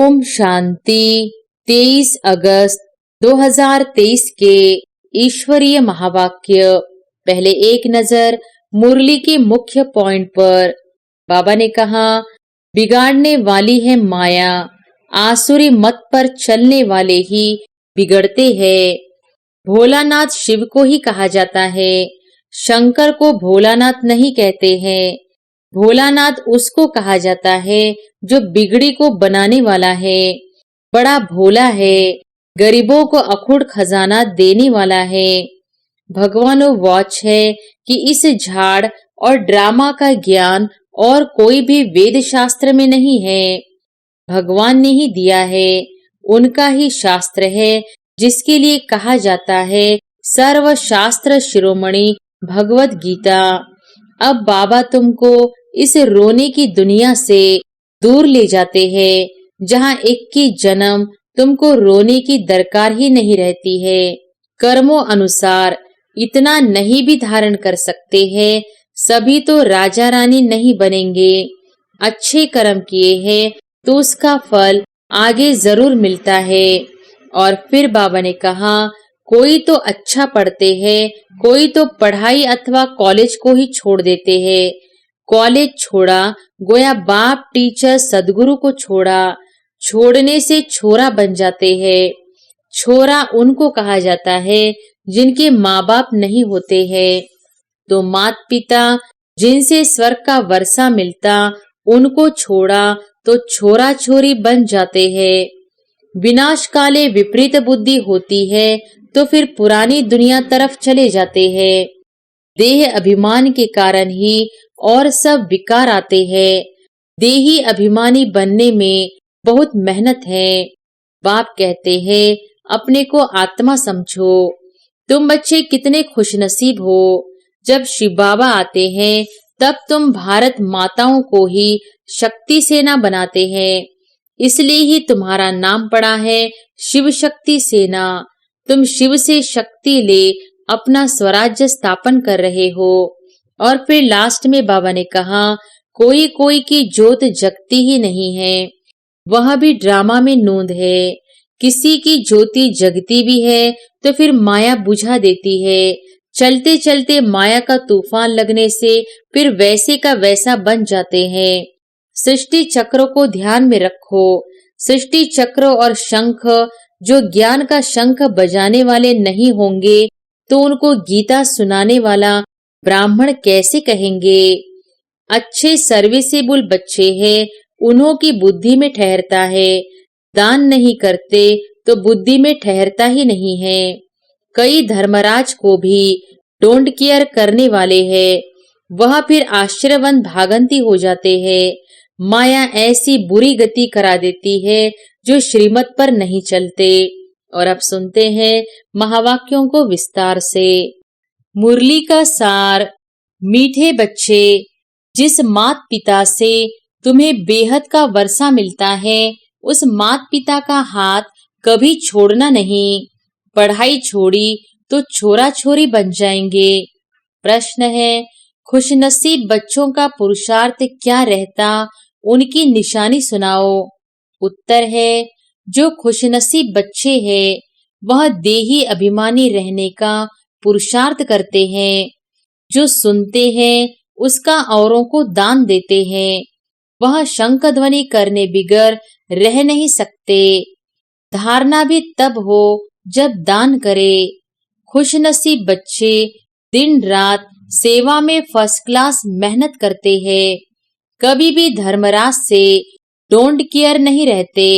ओम शांति। 23 अगस्त 2023 के ईश्वरीय महावाक्य। पहले एक नजर मुरली के मुख्य पॉइंट पर। बाबा ने कहा, बिगाड़ने वाली है माया, आसुरी मत पर चलने वाले ही बिगड़ते हैं। भोलानाथ शिव को ही कहा जाता है, शंकर को भोलानाथ नहीं कहते हैं। भोलानाथ उसको कहा जाता है जो बिगड़ी को बनाने वाला है, बड़ा भोला है, गरीबों को अखुड़ खजाना देने वाला है। भगवान वॉच है कि इस झाड़ और ड्रामा का ज्ञान और कोई भी वेद शास्त्र में नहीं है, भगवान ने ही दिया है। उनका ही शास्त्र है जिसके लिए कहा जाता है सर्व शास्त्र शिरोमणि भगवत गीता। अब बाबा तुमको इस रोने की दुनिया से दूर ले जाते हैं, जहाँ एक की जन्म तुमको रोने की दरकार ही नहीं रहती है। कर्मों अनुसार इतना नहीं भी धारण कर सकते हैं, सभी तो राजा रानी नहीं बनेंगे। अच्छे कर्म किए हैं तो उसका फल आगे जरूर मिलता है। और फिर बाबा ने कहा, कोई तो अच्छा पढ़ते हैं, कोई तो पढ़ाई अथवा कॉलेज को ही छोड़ देते हैं। कॉलेज छोड़ा गोया बाप टीचर सदगुरु को छोड़ा, छोड़ने से छोरा बन जाते हैं। छोरा उनको कहा जाता है जिनके माँ बाप नहीं होते हैं। तो मात पिता जिनसे स्वर्ग का वर्षा मिलता, उनको छोड़ा तो छोरा छोरी बन जाते हैं। विनाश काले विपरीत बुद्धि होती है तो फिर पुरानी दुनिया तरफ चले जाते हैं। देह अभिमान के कारण ही और सब विकार आते हैं। देही अभिमानी बनने में बहुत मेहनत है। बाप कहते हैं, अपने को आत्मा समझो। तुम बच्चे कितने खुशनसीब हो, जब शिव बाबा आते हैं तब तुम भारत माताओं को ही शक्ति सेना बनाते हैं। इसलिए ही तुम्हारा नाम पड़ा है शिव शक्ति सेना। तुम शिव से शक्ति ले अपना स्वराज्य स्थापन कर रहे हो। और फिर लास्ट में बाबा ने कहा, कोई कोई की जोत जगती ही नहीं है, वह भी ड्रामा में नूंद है। किसी की ज्योति जगती भी है तो फिर माया बुझा देती है। चलते चलते माया का तूफान लगने से फिर वैसे का वैसा बन जाते हैं। सृष्टि चक्र को ध्यान में रखो। सृष्टि चक्र और शंख, जो ज्ञान का शंख बजाने वाले नहीं होंगे तो उनको गीता सुनाने वाला ब्राह्मण कैसे कहेंगे। अच्छे सर्विसेबल बच्चे हैं, उन्हों की बुद्धि में ठहरता है। दान नहीं करते तो बुद्धि में ठहरता ही नहीं है। कई धर्मराज को भी डोंट केयर करने वाले हैं, वह फिर आश्चर्यवंत भागंती हो जाते हैं। माया ऐसी बुरी गति करा देती है जो श्रीमत पर नहीं चलते। और अब सुनते हैं महावाक्यों को विस्तार से। मुरली का सार। मीठे बच्चे, जिस मात पिता से तुम्हें बेहद का वर्षा मिलता है, उस मात पिता का हाथ कभी छोड़ना नहीं। पढ़ाई छोड़ी तो छोरा छोरी बन जाएंगे। प्रश्न है, खुशनसीब बच्चों का पुरुषार्थ क्या रहता, उनकी निशानी सुनाओ। उत्तर है, जो खुशनसीब बच्चे हैं वह देही अभिमानी रहने का पुरुषार्थ करते हैं। जो सुनते हैं उसका औरों को दान देते हैं, वह शंख ध्वनि करने बिगर रह नहीं सकते। धारणा भी तब हो जब दान करे। खुशनसीब बच्चे दिन रात सेवा में फर्स्ट क्लास मेहनत करते हैं। कभी भी धर्मराज से डोंट केयर नहीं रहते।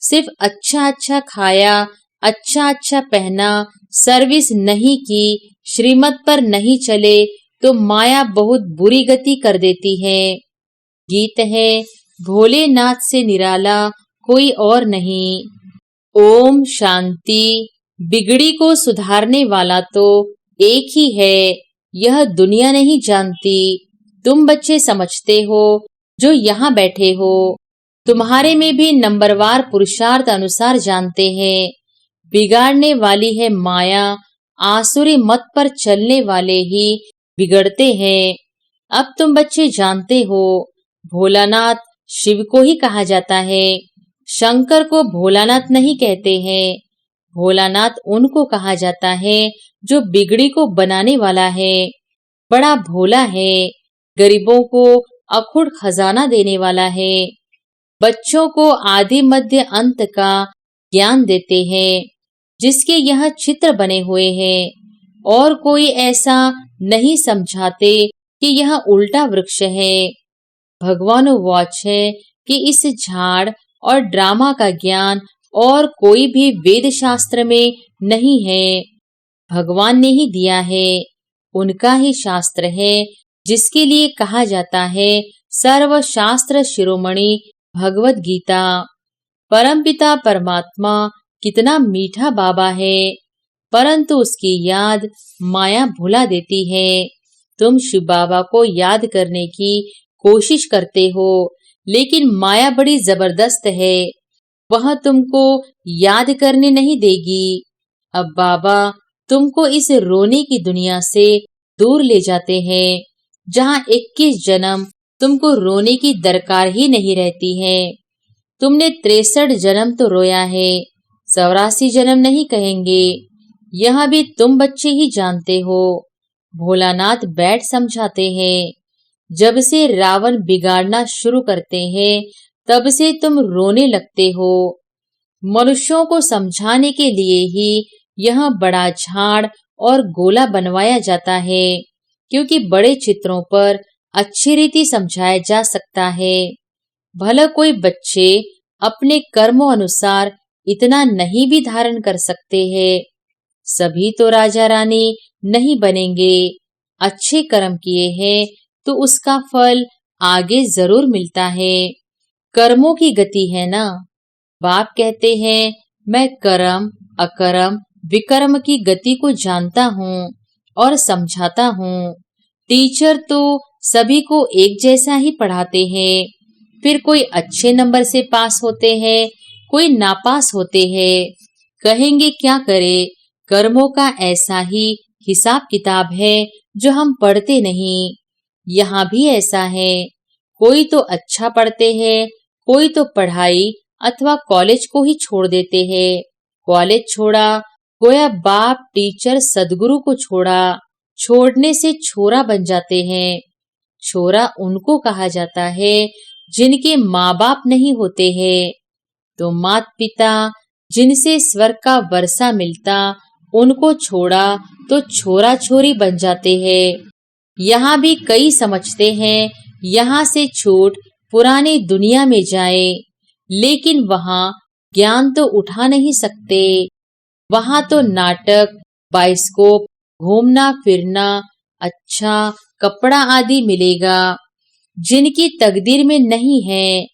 सिर्फ अच्छा अच्छा खाया, अच्छा अच्छा पहना, सर्विस नहीं की, श्रीमत पर नहीं चले तो माया बहुत बुरी गति कर देती है। गीत है, भोलेनाथ से निराला कोई और नहीं। ओम शांति। बिगड़ी को सुधारने वाला तो एक ही है, यह दुनिया नहीं जानती। तुम बच्चे समझते हो जो यहाँ बैठे हो, तुम्हारे में भी नंबरवार पुरुषार्थ अनुसार जानते हैं। बिगाड़ने वाली है माया, आसुरी मत पर चलने वाले ही बिगड़ते हैं। अब तुम बच्चे जानते हो, भोलानाथ शिव को ही कहा जाता है, शंकर को भोलानाथ नहीं कहते हैं। भोलानाथ उनको कहा जाता है जो बिगड़ी को बनाने वाला है, बड़ा भोला है, गरीबों को अखुड़ खजाना देने वाला है, बच्चों को आदि मध्य अंत का ज्ञान देते हैं, जिसके यह चित्र बने हुए हैं, और कोई ऐसा नहीं समझाते कि यह उल्टा वृक्ष है। भगवान वाच है कि इस झाड़ और ड्रामा का ज्ञान और कोई भी वेद शास्त्र में नहीं है, भगवान ने ही दिया है। उनका ही शास्त्र है, जिसके लिए कहा जाता है सर्व शास्त्र शिरोमणि भगवत गीता। परमपिता परमात्मा कितना मीठा बाबा है, परंतु उसकी याद माया भुला देती है। तुम शिव बाबा को याद करने की कोशिश करते हो, लेकिन माया बड़ी जबरदस्त है, वह तुमको याद करने नहीं देगी। अब बाबा तुमको इस रोने की दुनिया से दूर ले जाते हैं, जहाँ 21 जन्म तुमको रोने की दरकार ही नहीं रहती है। तुमने 63 जन्म तो रोया है, 84 जन्म नहीं कहेंगे। यह भी तुम बच्चे ही जानते हो। भोलानाथ बैठ समझाते हैं, जब से रावण बिगाड़ना शुरू करते हैं, तब से तुम रोने लगते हो। मनुष्यों को समझाने के लिए ही यह बड़ा झाड़ और गोला बनवाया जाता है, क्योंकि बड़े चित्रों पर अच्छी रीति समझाया जा सकता है। भला कोई बच्चे अपने कर्मों अनुसार इतना नहीं भी धारण कर सकते हैं। सभी तो राजा रानी नहीं बनेंगे। अच्छे कर्म किए हैं तो उसका फल आगे जरूर मिलता है। कर्मों की गति है ना। बाप कहते हैं, मैं कर्म अकर्म विकर्म की गति को जानता हूँ और समझाता हूँ। टीचर तो सभी को एक जैसा ही पढ़ाते हैं, फिर कोई अच्छे नंबर से पास होते हैं, कोई नापास होते हैं। कहेंगे क्या करे, कर्मों का ऐसा ही हिसाब किताब है जो हम पढ़ते नहीं। यहाँ भी ऐसा है, कोई तो अच्छा पढ़ते हैं, कोई तो पढ़ाई अथवा कॉलेज को ही छोड़ देते हैं। कॉलेज छोड़ा, गोया बाप टीचर सदगुरु को छोड़ा, छोड़ने से छोरा बन जाते हैं। छोरा उनको कहा जाता है जिनके माँ बाप नहीं होते हैं। तो माता पिता जिनसे स्वर्ग का वर्षा मिलता, उनको छोड़ा तो छोरा छोरी बन जाते हैं। यहाँ भी कई समझते हैं यहाँ से छूट पुरानी दुनिया में जाए, लेकिन वहाँ ज्ञान तो उठा नहीं सकते। वहाँ तो नाटक, बाइस्कोप, घूमना फिरना, अच्छा कपड़ा आदि मिलेगा। जिनकी तकदीर में नहीं है,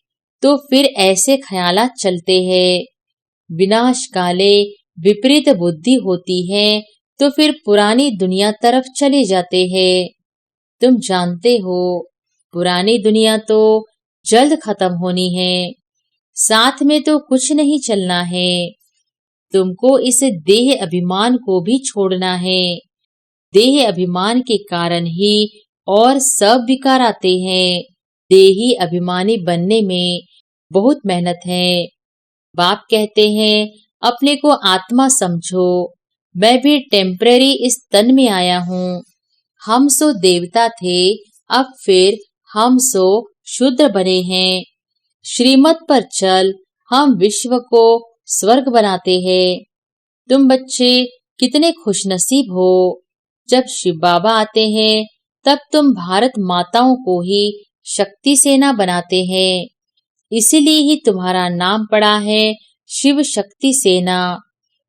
तो फिर ऐसे ख्यालात चलते हैं। विनाश काले विपरीत बुद्धि होती है, तो फिर पुरानी दुनिया तरफ चले जाते हैं। तुम जानते हो, पुरानी दुनिया तो जल्द खत्म होनी है, साथ में तो कुछ नहीं चलना है। तुमको इस देह अभिमान को भी छोड़ना है। देह अभिमान के कारण ही और सब विकार आते हैं। देही अभिमानी बनने में बहुत मेहनत है। बाप कहते हैं, अपने को आत्मा समझो, मैं भी टेम्परेरी इस तन में आया हूँ। हम सो देवता थे, अब फिर हम सो शूद्र बने हैं। श्रीमत पर चल, हम विश्व को स्वर्ग बनाते हैं। तुम बच्चे कितने खुशनसीब हो। जब शिव बाबा आते हैं, तब तुम भारत माताओं को ही शक्ति सेना बनाते हैं। इसीलिए ही तुम्हारा नाम पड़ा है शिव शक्ति सेना।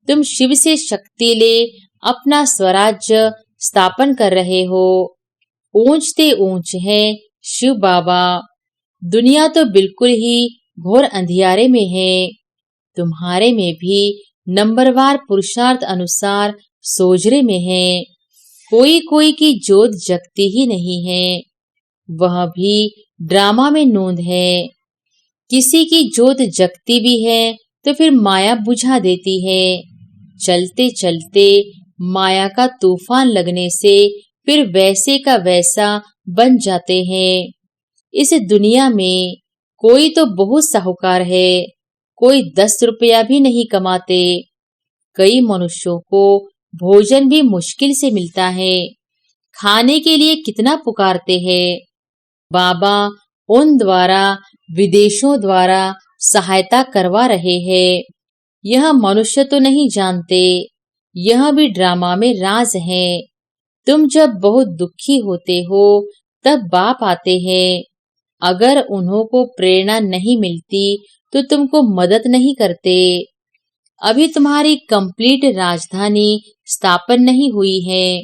तुम शिव से शक्ति ले अपना स्वराज्य स्थापन कर रहे हो। ऊंचते ऊंच है शिव बाबा। दुनिया तो बिल्कुल ही घोर अंधियारे में है। तुम्हारे में भी नंबरवार पुरुषार्थ अनुसार सोजरे में है। कोई कोई की जोत जगती ही नहीं है, वह भी ड्रामा में नोंद है। किसी की जोत जगती भी है तो फिर माया बुझा देती है। चलते चलते माया का तूफान लगने से फिर वैसे का वैसा बन जाते हैं। इस दुनिया में कोई तो बहुत साहूकार है, कोई 10 रुपया भी नहीं कमाते। कई मनुष्यों को भोजन भी मुश्किल से मिलता है, खाने के लिए कितना पुकारते हैं। बाबा उन द्वारा विदेशों द्वारा सहायता करवा रहे हैं। यह मनुष्य तो नहीं जानते, यह भी ड्रामा में राज है। तुम जब बहुत दुखी होते हो तब बाप आते हैं। अगर उन्हों को प्रेरणा नहीं मिलती तो तुमको मदद नहीं करते। अभी तुम्हारी कंप्लीट राजधानी स्थापन नहीं हुई है,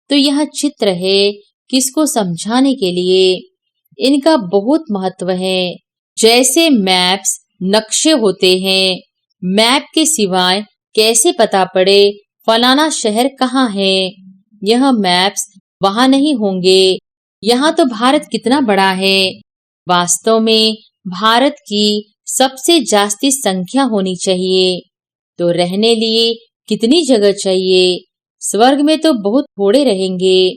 तो यह चित्र है किसको समझाने के लिए। इनका बहुत महत्व है। जैसे मैप्स नक्शे होते हैं, मैप के सिवाय कैसे पता पड़े फलाना शहर कहाँ है। यह मैप्स वहां नहीं होंगे। यहाँ तो भारत कितना बड़ा है। वास्तव में भारत की सबसे जास्ती संख्या होनी चाहिए, तो रहने लिए कितनी जगह चाहिए। स्वर्ग में तो बहुत थोड़े रहेंगे।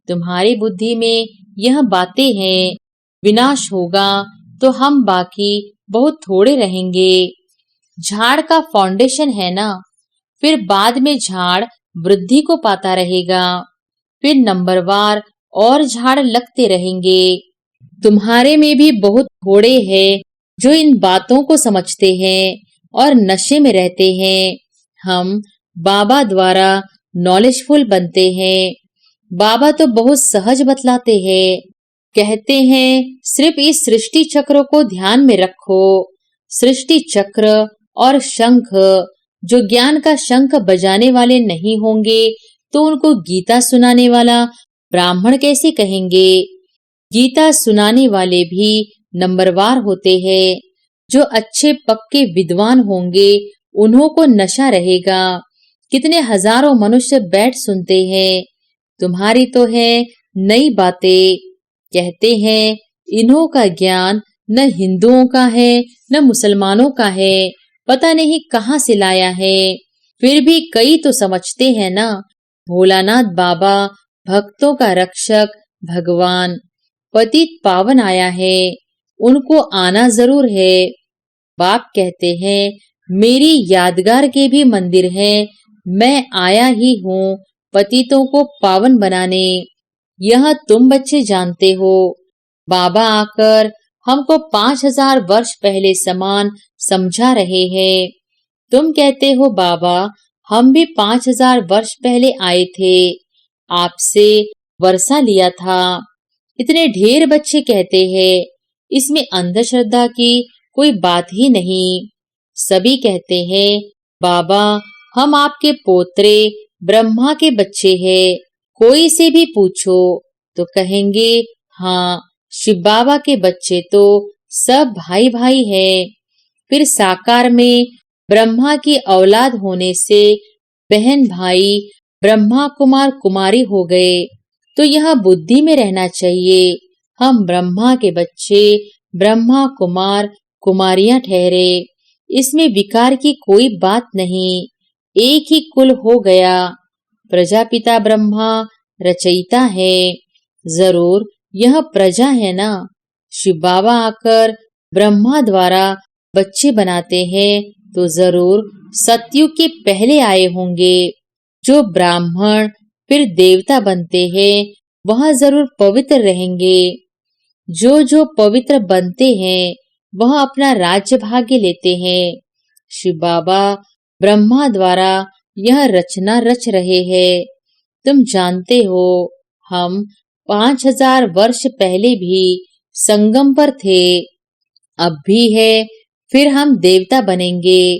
तुम्हारी बुद्धि में यह बातें हैं। विनाश होगा तो हम बाकी बहुत थोड़े रहेंगे। झाड़ का फाउंडेशन है ना, फिर बाद में झाड़ वृद्धि को पाता रहेगा, फिर नंबरवार और झाड़ लगते रहेंगे। तुम्हारे में भी बहुत थोड़े हैं जो इन बातों को समझते हैं और नशे में रहते हैं। हम बाबा द्वारा नॉलेजफुल बनते हैं। बाबा तो बहुत सहज बतलाते हैं। कहते हैं सिर्फ इस सृष्टि चक्र को ध्यान में रखो। सृष्टि चक्र और शंख, जो ज्ञान का शंख बजाने वाले नहीं होंगे तो उनको गीता सुनाने वाला ब्राह्मण कैसे कहेंगे। गीता सुनाने वाले भी नंबरवार होते हैं। जो अच्छे पक्के विद्वान होंगे उन्हों को नशा रहेगा। कितने हजारों मनुष्य बैठ सुनते हैं। तुम्हारी तो है नई बातें। कहते हैं इन्हों का ज्ञान न हिंदुओं का है न मुसलमानों का है, पता नहीं कहाँ से लाया है। फिर भी कई तो समझते हैं ना, भोलानाथ बाबा भक्तों का रक्षक भगवान पतित पावन आया है, उनको आना जरूर है। बाप कहते हैं मेरी यादगार के भी मंदिर हैं, मैं आया ही हूँ पतितों को पावन बनाने। यह तुम बच्चे जानते हो। बाबा आकर हमको 5000 वर्ष पहले समान समझा रहे हैं। तुम कहते हो बाबा हम भी 5000 वर्ष पहले आए थे, आपसे वर्षा लिया था। इतने ढेर बच्चे कहते हैं, इसमें अंधश्रद्धा की कोई बात ही नहीं। सभी कहते हैं बाबा हम आपके पोत्रे ब्रह्मा के बच्चे हैं। कोई से भी पूछो तो कहेंगे हाँ, शिव बाबा के बच्चे तो सब भाई भाई हैं। फिर साकार में ब्रह्मा की औलाद होने से बहन भाई ब्रह्मा कुमार कुमारी हो गए। तो यह बुद्धि में रहना चाहिए, हम ब्रह्मा के बच्चे ब्रह्मा कुमार कुमारियां ठहरे। इसमें विकार की कोई बात नहीं, एक ही कुल हो गया। प्रजापिता ब्रह्मा रचयिता है, जरूर यह प्रजा है ना। शिव बाबा आकर ब्रह्मा द्वारा बच्चे बनाते हैं तो जरूर सतयुग के पहले आए होंगे। जो ब्राह्मण फिर देवता बनते हैं वह जरूर पवित्र रहेंगे। जो पवित्र बनते हैं वह अपना राज्य भाग्य लेते हैं। शिव बाबा ब्रह्मा द्वारा यह रचना रच रहे हैं। तुम जानते हो हम 5000 वर्ष पहले भी संगम पर थे, अब भी है, फिर हम देवता बनेंगे।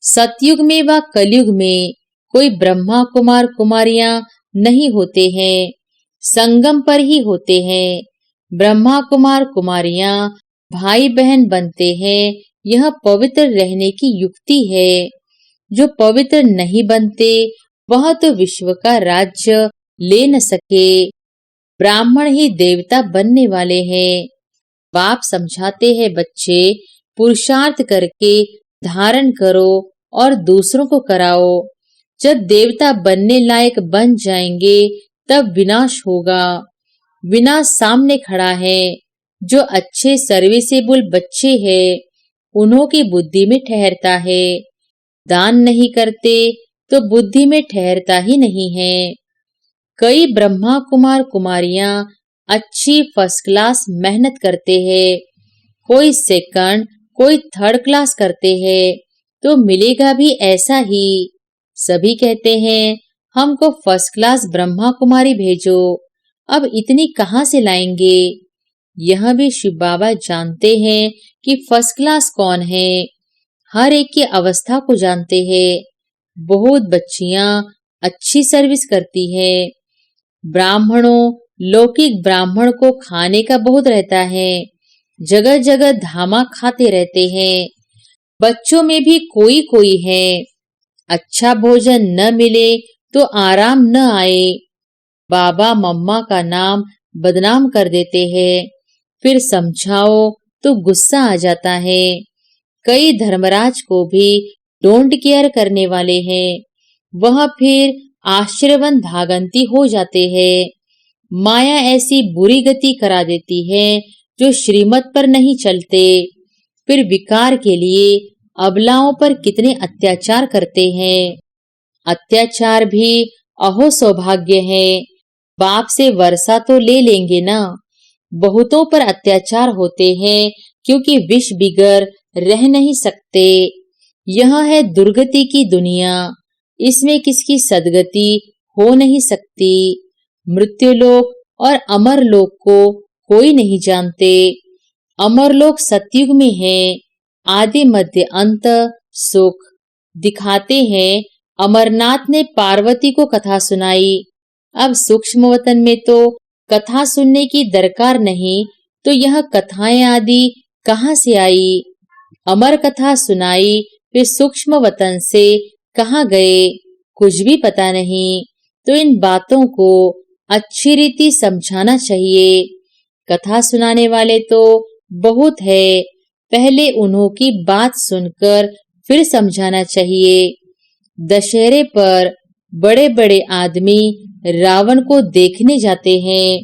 सतयुग में व कलयुग में कोई ब्रह्मा कुमार कुमारियां नहीं होते हैं, संगम पर ही होते हैं। ब्रह्मा कुमार कुमारियां भाई बहन बनते हैं, यह पवित्र रहने की युक्ति है। जो पवित्र नहीं बनते वह तो विश्व का राज्य ले न सके। ब्राह्मण ही देवता बनने वाले हैं। बाप समझाते हैं बच्चे पुरुषार्थ करके धारण करो और दूसरों को कराओ। जब देवता बनने लायक बन जाएंगे तब विनाश होगा। विनाश सामने खड़ा है। जो अच्छे सर्विसेबल बच्चे हैं उन्हों की बुद्धि में ठहरता है। दान नहीं करते तो बुद्धि में ठहरता ही नहीं है। कई ब्रह्मा कुमार कुमारियां अच्छी फर्स्ट क्लास मेहनत करते हैं, कोई सेकंड कोई थर्ड क्लास करते हैं, तो मिलेगा भी ऐसा ही। सभी कहते हैं हमको फर्स्ट क्लास ब्रह्मा कुमारी भेजो, अब इतनी कहाँ से लाएंगे। यह भी शिव बाबा जानते हैं कि फर्स्ट क्लास कौन है, हर एक की अवस्था को जानते हैं। बहुत बच्चियां अच्छी सर्विस करती है। ब्राह्मणों लौकिक ब्राह्मण को खाने का बहुत रहता है, जगह जगह धामा खाते रहते हैं। बच्चों में भी कोई कोई है, अच्छा भोजन न मिले तो आराम न आए, बाबा मम्मा का नाम बदनाम कर देते हैं, फिर समझाओ तो गुस्सा आ जाता है। कई धर्मराज को भी डोंट केयर करने वाले हैं, वह फिर आश्रयवन भागंती हो जाते हैं। माया ऐसी बुरी गति करा देती है जो श्रीमत पर नहीं चलते, फिर विकार के लिए अबलाओं पर कितने अत्याचार करते हैं। अत्याचार भी अहो सौभाग्य है, बाप से वर्षा तो ले लेंगे ना। बहुतों पर अत्याचार होते हैं क्योंकि विष बिगर रह नहीं सकते। यह है दुर्गति की दुनिया, इसमें किसकी सदगति हो नहीं सकती। मृत्युलोक और अमरलोक को कोई नहीं जानते। अमरलोक सतयुग में है, आदि मध्य अंत सुख दिखाते हैं। अमरनाथ ने पार्वती को कथा सुनाई, अब सूक्ष्म वतन में तो कथा सुनने की दरकार नहीं, तो यह कथाएं आदि कहाँ से आई। अमर कथा सुनाई फिर सूक्ष्म वतन से कहाँ गए, कुछ भी पता नहीं। तो इन बातों को अच्छी रीति समझाना चाहिए। कथा सुनाने वाले तो बहुत है, पहले उन्हों की बात सुनकर फिर समझाना चाहिए। दशहरे पर बड़े बड़े आदमी रावण को देखने जाते हैं।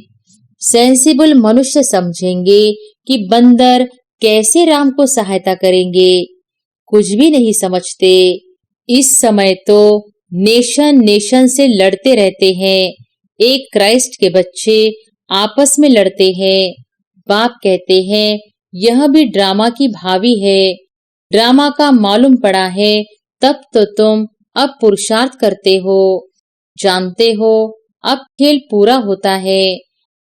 सेंसिबल मनुष्य समझेंगे कि बंदर कैसे राम को सहायता करेंगे, कुछ भी नहीं समझते। इस समय तो नेशन नेशन से लड़ते रहते हैं, एक क्राइस्ट के बच्चे आपस में लड़ते हैं। बाप कहते हैं यह भी ड्रामा की भावी है, ड्रामा का मालूम पड़ा है तब तो तुम अब पुरुषार्थ करते हो, जानते हो अब खेल पूरा होता है,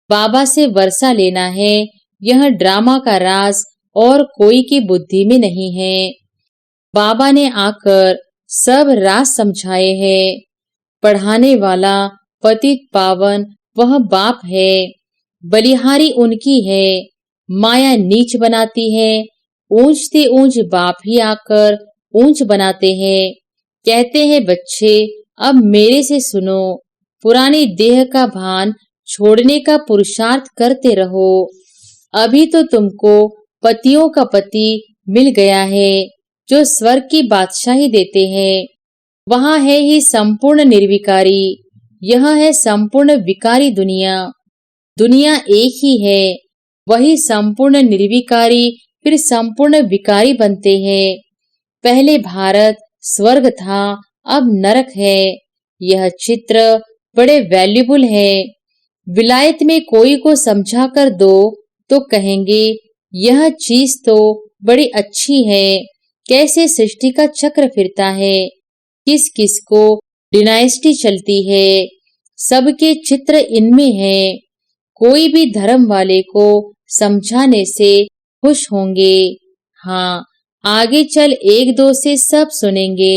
बाबा से वर्षा लेना है। यह ड्रामा का राज और कोई की बुद्धि में नहीं है। बाबा ने आकर सब राज समझाए हैं। पढ़ाने वाला पतित पावन वह बाप है, बलिहारी उनकी है। माया नीच बनाती है, ऊंचते ऊंच बाप ही आकर ऊंच बनाते हैं। कहते हैं बच्चे अब मेरे से सुनो, पुरानी देह का भान छोड़ने का पुरुषार्थ करते रहो। अभी तो तुमको पतियों का पति मिल गया है जो स्वर्ग की बादशाही देते हैं। वहाँ है ही संपूर्ण निर्विकारी, यह है संपूर्ण विकारी दुनिया। दुनिया एक ही है, वही संपूर्ण निर्विकारी फिर संपूर्ण विकारी बनते हैं। पहले भारत स्वर्ग था, अब नरक है। यह चित्र बड़े वैल्यूबल है। विलायत में कोई को समझा कर दो तो कहेंगे यह चीज तो बड़ी अच्छी है, कैसे सृष्टि का चक्र फिरता है, किस किस को डिनाइस्टी चलती है, सबके चित्र इनमें है। कोई भी धर्म वाले को समझाने से खुश होंगे। हाँ, आगे चल एक दो से सब सुनेंगे।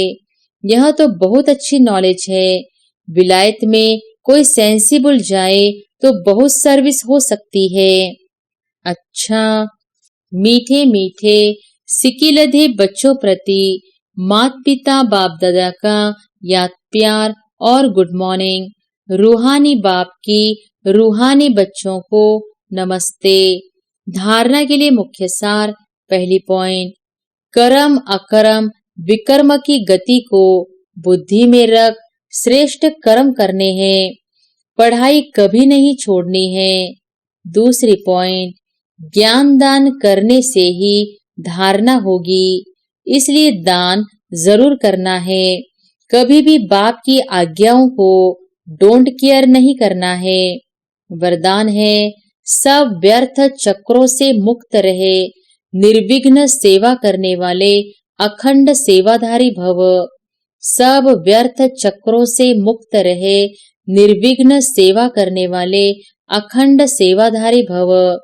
यह तो बहुत अच्छी नॉलेज है। विलायत में कोई सेंसिबल जाए तो बहुत सर्विस हो सकती है। अच्छा, मीठे मीठे सिकिलधे बच्चों प्रति मात पिता बाप दादा का याद प्यार और गुड मॉर्निंग। रूहानी बाप की रूहानी बच्चों को नमस्ते। धारणा के लिए मुख्य सार, पहली पॉइंट, कर्म अकर्म विकर्म की गति को बुद्धि में रख श्रेष्ठ कर्म करने हैं, पढ़ाई कभी नहीं छोड़नी है। दूसरी पॉइंट, ज्ञान दान करने से ही धारणा होगी, इसलिए दान जरूर करना है। कभी भी बाप की आज्ञाओं को डोंट केयर नहीं करना है। वरदान है, सब व्यर्थ चक्रों से मुक्त रहे, निर्विघ्न सेवा करने वाले अखंड सेवाधारी भव। सब व्यर्थ चक्रों से मुक्त रहे, निर्विघ्न सेवा करने वाले अखंड सेवाधारी भव।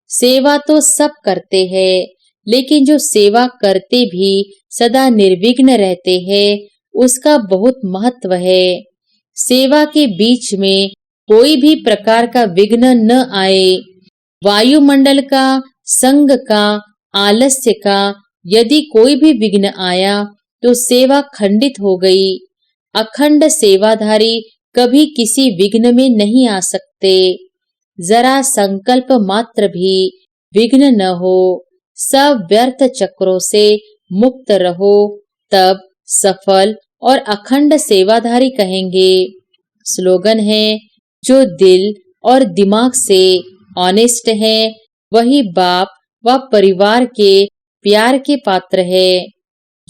सेवा तो सब करते हैं, लेकिन जो सेवा करते भी सदा निर्विघ्न रहते हैं, उसका बहुत महत्व है। सेवा के बीच में कोई भी प्रकार का विघ्न न आए। वायुमंडल का, संग का, आलस्य का यदि कोई भी विघ्न आया तो सेवा खंडित हो गई। अखंड सेवाधारी कभी किसी विघ्न में नहीं आ सकते। जरा संकल्प मात्र भी विघ्न न हो। सब व्यर्थ चक्रों से मुक्त रहो, तब सफल और अखंड सेवाधारी कहेंगे। स्लोगन है, जो दिल और दिमाग से ऑनेस्ट है, वही बाप व परिवार के प्यार के पात्र है।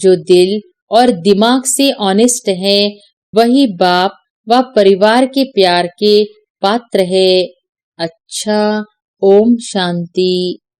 जो दिल और दिमाग से ऑनेस्ट है, वही बाप व परिवार के प्यार के पात्र है। अच्छा, ओम शांति।